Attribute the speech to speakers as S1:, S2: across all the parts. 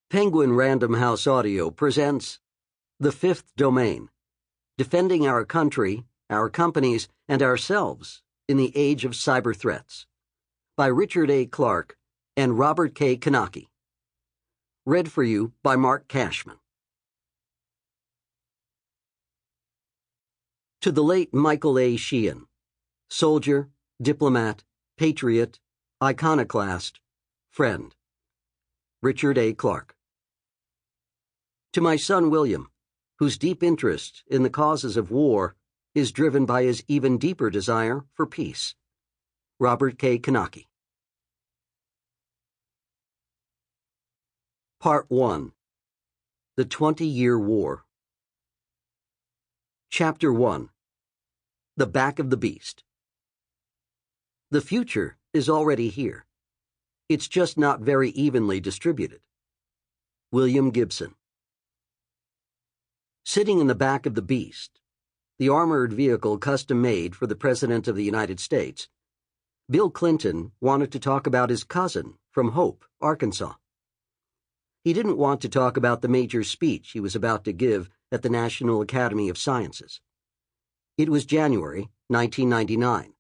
S1: Penguin Random House Audio presents The Fifth Domain, Defending Our Country, Our Companies, and Ourselves in the Age of Cyber Threats, by Richard A. Clarke and Robert K. Knake. Read for you by Marc Cashman. To the late Michael A. Sheehan, soldier, diplomat, patriot, iconoclast, friend. Richard A. Clarke. To my son William, whose deep interest in the causes of war is driven by his even deeper desire for peace. Robert K. Knake. Part 1. The 20-Year War. Chapter 1. The Back of the Beast. The future is already here. It's just not very evenly distributed. William Gibson. Sitting in the back of the Beast, the armored vehicle custom-made for the President of the United States, Bill Clinton wanted to talk about his cousin from Hope, Arkansas. He didn't want to talk about the major speech he was about to give at the National Academy of Sciences. It was January 1999,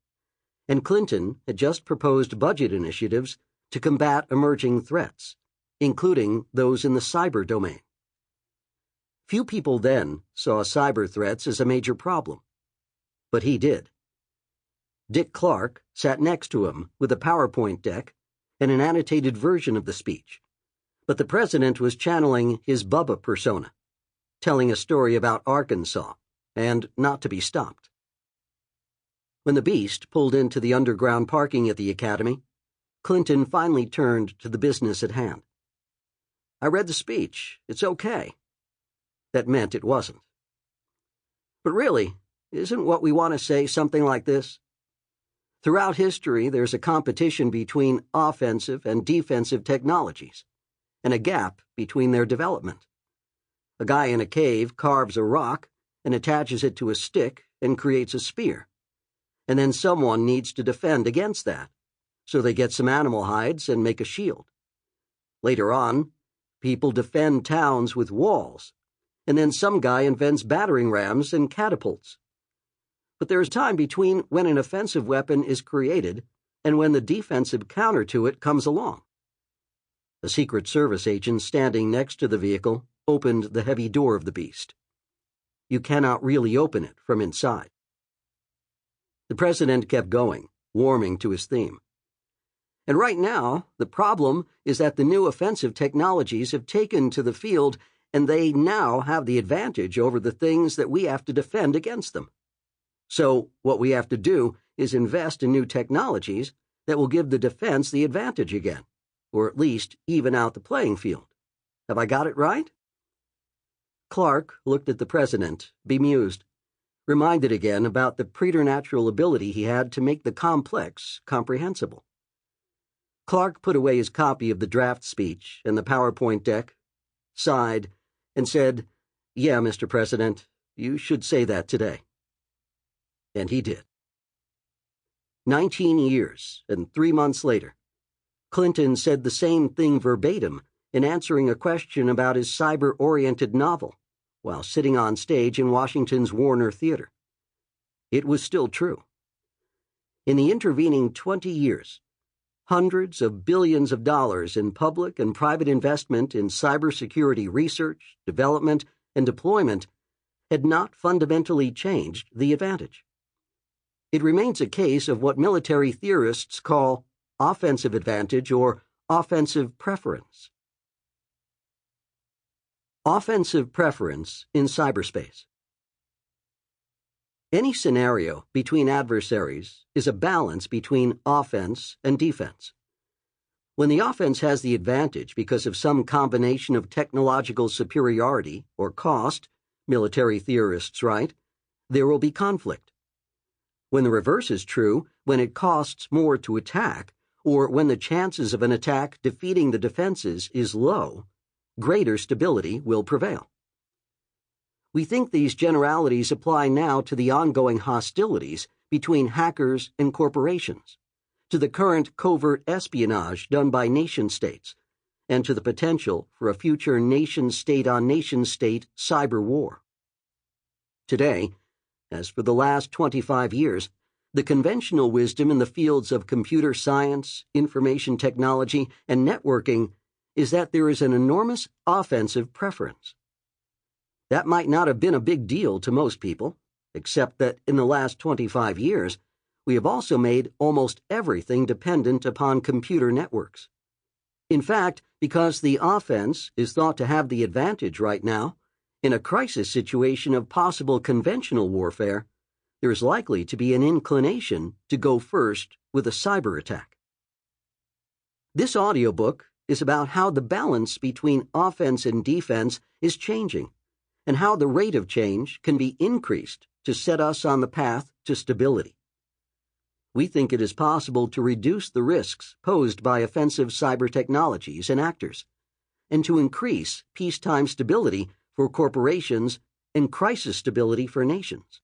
S1: and Clinton had just proposed budget initiatives to combat emerging threats, including those in the cyber domain. Few people then saw cyber threats as a major problem, but he did. Dick Clark sat next to him with a PowerPoint deck and an annotated version of the speech, but the president was channeling his Bubba persona, telling a story about Arkansas and not to be stopped. When the Beast pulled into the underground parking at the academy, Clinton finally turned to the business at hand. I read the speech. It's okay. That meant it wasn't. But really, isn't what we want to say something like this? Throughout history, there's a competition between offensive and defensive technologies, and a gap between their development. A guy in a cave carves a rock and attaches it to a stick and creates a spear. And then someone needs to defend against that, so they get some animal hides and make a shield. Later on, people defend towns with walls, and then some guy invents battering rams and catapults. But there is time between when an offensive weapon is created and when the defensive counter to it comes along. A Secret Service agent standing next to the vehicle opened the heavy door of the Beast. You cannot really open it from inside. The president kept going, warming to his theme. And right now, the problem is that the new offensive technologies have taken to the field, and they now have the advantage over the things that we have to defend against them. So what we have to do is invest in new technologies that will give the defense the advantage again, or at least even out the playing field. Have I got it right? Clark looked at the president, bemused, reminded again about the preternatural ability he had to make the complex comprehensible. Clark put away his copy of the draft speech and the PowerPoint deck, sighed, and said, "Yeah, Mr. President, you should say that today." And he did. 19 years and 3 months later, Clinton said the same thing verbatim in answering a question about his cyber-oriented novel while sitting on stage in Washington's Warner Theater. It was still true. In the intervening 20 years, hundreds of billions of dollars in public and private investment in cybersecurity research, development, and deployment had not fundamentally changed the advantage. It remains a case of what military theorists call offensive advantage or offensive preference. Offensive preference in cyberspace. Any scenario between adversaries is a balance between offense and defense. When the offense has the advantage because of some combination of technological superiority or cost, military theorists write, there will be conflict. When the reverse is true, when it costs more to attack, or when the chances of an attack defeating the defenses is low, greater stability will prevail. We think these generalities apply now to the ongoing hostilities between hackers and corporations, to the current covert espionage done by nation-states, and to the potential for a future nation-state-on-nation-state cyber war. Today, as for the last 25 years, the conventional wisdom in the fields of computer science, information technology, and networking is that there is an enormous offensive preference. That might not have been a big deal to most people, except that in the last 25 years, we have also made almost everything dependent upon computer networks. In fact, because the offense is thought to have the advantage right now, in a crisis situation of possible conventional warfare, there is likely to be an inclination to go first with a cyber attack. This audiobook is about how the balance between offense and defense is changing, and how the rate of change can be increased to set us on the path to stability. We think it is possible to reduce the risks posed by offensive cyber technologies and actors, and to increase peacetime stability for corporations and crisis stability for nations.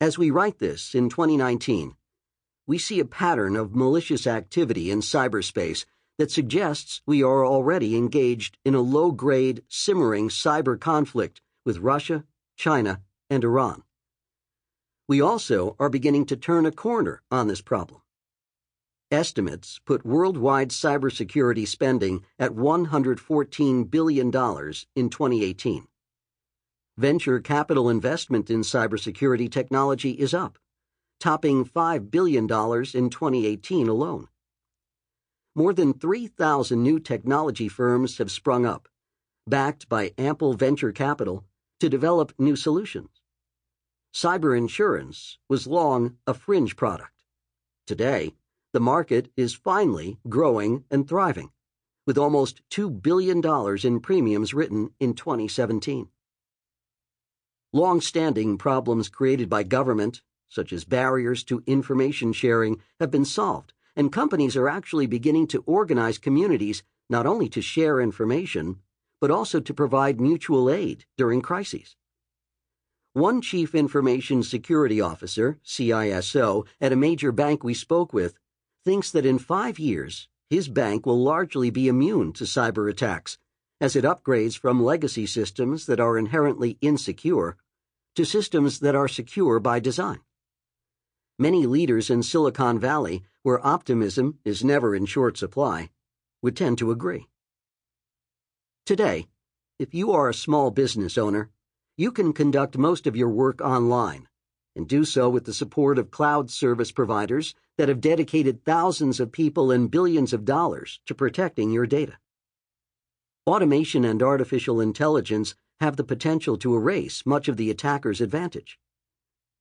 S1: As we write this in 2019, we see a pattern of malicious activity in cyberspace that suggests we are already engaged in a low-grade, simmering cyber conflict with Russia, China, and Iran. We also are beginning to turn a corner on this problem. Estimates put worldwide cybersecurity spending at $114 billion in 2018. Venture capital investment in cybersecurity technology is up, topping $5 billion in 2018 alone. More than 3,000 new technology firms have sprung up, backed by ample venture capital, to develop new solutions. Cyber insurance was long a fringe product. Today, the market is finally growing and thriving, with almost $2 billion in premiums written in 2017. Long-standing problems created by government, such as barriers to information sharing, have been solved, and companies are actually beginning to organize communities not only to share information, but also to provide mutual aid during crises. One Chief Information Security Officer, CISO, at a major bank we spoke with thinks that in 5 years, his bank will largely be immune to cyber attacks as it upgrades from legacy systems that are inherently insecure to systems that are secure by design. Many leaders in Silicon Valley, where optimism is never in short supply, would tend to agree. Today, if you are a small business owner, you can conduct most of your work online and do so with the support of cloud service providers that have dedicated thousands of people and billions of dollars to protecting your data. Automation and artificial intelligence have the potential to erase much of the attacker's advantage.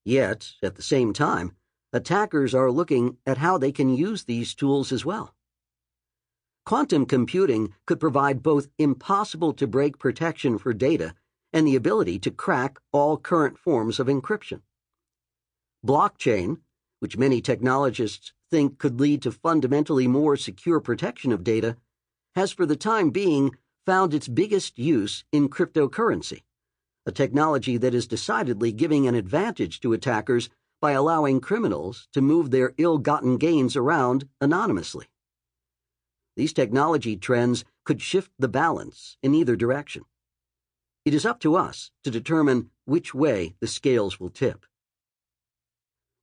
S1: Yet, at the same time, attackers are looking at how they can use these tools as well. Quantum computing could provide both impossible-to-break protection for data and the ability to crack all current forms of encryption. Blockchain, which many technologists think could lead to fundamentally more secure protection of data, has for the time being found its biggest use in cryptocurrency, a technology that is decidedly giving an advantage to attackers by allowing criminals to move their ill-gotten gains around anonymously. These technology trends could shift the balance in either direction. It is up to us to determine which way the scales will tip.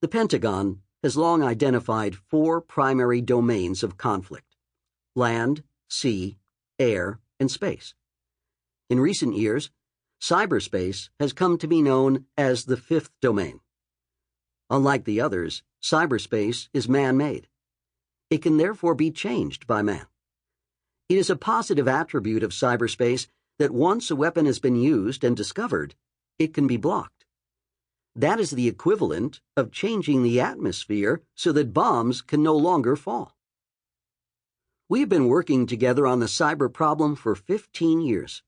S1: The Pentagon has long identified 4 primary domains of conflict: land, sea, air, and space. In recent years, cyberspace has come to be known as the 5th domain. Unlike the others, cyberspace is man-made. It can therefore be changed by man. It is a positive attribute of cyberspace that once a weapon has been used and discovered, it can be blocked. That is the equivalent of changing the atmosphere so that bombs can no longer fall. We have been working together on the cyber problem for 15 years.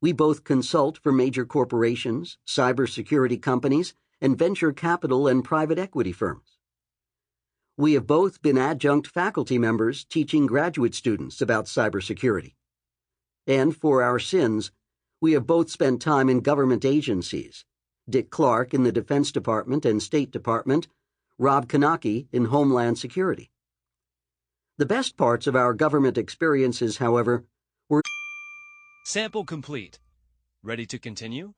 S1: We both consult for major corporations, cybersecurity companies, and venture capital and private equity firms. We have both been adjunct faculty members teaching graduate students about cybersecurity. And for our sins, we have both spent time in government agencies, Dick Clarke in the Defense Department and State Department, Rob Kanaki in Homeland Security. The best parts of our government experiences, however, were
S2: Sample complete. Ready to continue?